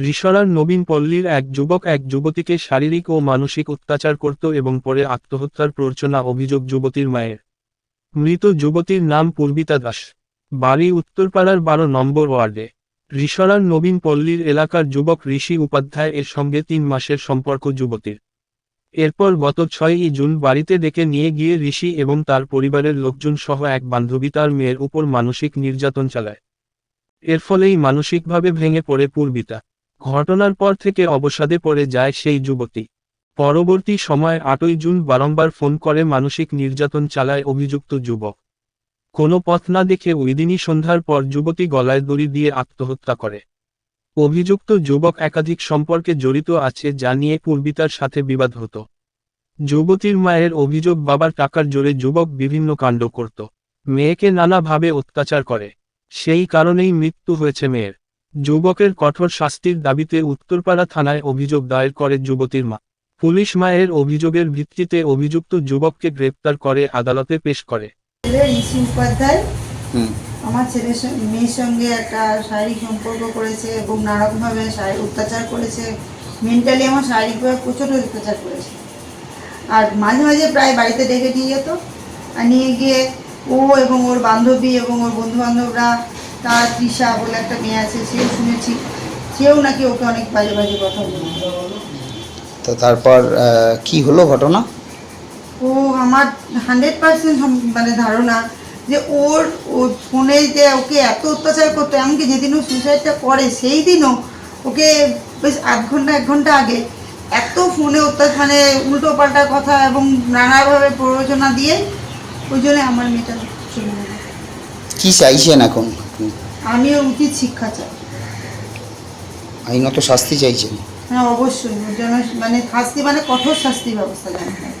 রিসরার নবীন পল্লীর এক যুবক এক যুবতীকে শারীরিক ও মানসিক অত্যাচার করত এবং পরে আত্মহত্যার প্ররোচনা অভিযোগ যুবতীর মায়ের। মৃত যুবতীর নাম পূর্বিতা দাস। বাড়ি উত্তরপাড়ার 12 নম্বর ওয়ার্ডে। রিসরার নবীন পল্লীর এলাকার যুবক ঋষি উপাধ্যায় এর সঙ্গে 3 মাসের সম্পর্ক যুবতীর। এরপর গত 6ই জুন বাড়িতে ডেকে নিয়ে গিয়ে ঋষি এবং তার পরিবারের লোকজন সহ এক বান্ধবী তার মেয়ের উপর মানসিক নির্যাতন চালায়। এর ফলেই মানসিকভাবে ভেঙে পড়ে পূর্বিতা। ঘটনার পর থেকে অবসাদে পড়ে যায় সেই যুবতী। পরবর্তী সময় 8ই জুন বারংবার ফোন করে মানসিক নির্যাতন চালায় অভিযুক্ত যুবক। কোনো পথ না দেখে ওইদিনই সন্ধ্যার পর যুবতী গলায় দড়ি দিয়ে আত্মহত্যা করে। অভিযুক্ত যুবক একাধিক সম্পর্কে জড়িত আছে যা নিয়ে পূর্বিতার সাথে বিবাদ হতো। যুবতীর মায়ের অভিযোগ বাবার টাকার জোরে যুবক বিভিন্ন কাণ্ড করত। মেয়েকে নানাভাবে অত্যাচার করে। সেই কারণেই মৃত্যু হয়েছে মেয়ের। যুবকের কঠোর শাস্তির দাবিতে উত্তরপাড়া থানায় অভিযোগ দায়ের করে যুবতীর মা। পুলিশ মায়ের অভিযোগের ভিত্তিতে অভিযুক্ত যুবককে গ্রেপ্তার করে আদালতে পেশ করে। ঋষি উপাধ্যায় আমার মেয়ের সঙ্গে একটা শারীরিক সম্পর্ক করেছে এবং নানারকমভাবে অত্যাচার করেছে। মেন্টালি আমার শারীরিকভাবে প্রচুর অত্যাচার করেছে। আর মাঝে মাঝে প্রায় বাড়িতে ডেকে নিয়ে যেত, আর নিয়ে গিয়ে ও এবং ওর বান্ধবী এবং ওর বন্ধুবান্ধবরা, তার তৃষা বলে একটা মেয়ে আছে, সেও শুনেছি, সেও নাকি ওকে অনেক বাজে বাজে কথা বলতো। তো তারপর কি হলো ঘটনা? ও আমার 100% মানে ধারণা যে ওর ফোনে যে ওকে এত অত্যাচার করতো, এমনকি যেদিন ও সুইসাইডটা করে সেই দিনও ওকে বেশ আধ ঘন্টা 1 ঘন্টা আগে এত ফোনে অত্যাচার, মানে উল্টো পাল্টা কথা এবং নানাভাবে প্ররোচনা দিয়ে ওই জন্য আমার মেয়েটা চলে গেল। কি চাইছেন এখন? আমি ওর উচিত শিক্ষা চাই। আইনত শাস্তি চাইছেন? হ্যাঁ অবশ্যই, ওর জন্য মানে শাস্তি, মানে কঠোর শাস্তির ব্যবস্থা জানা হয়।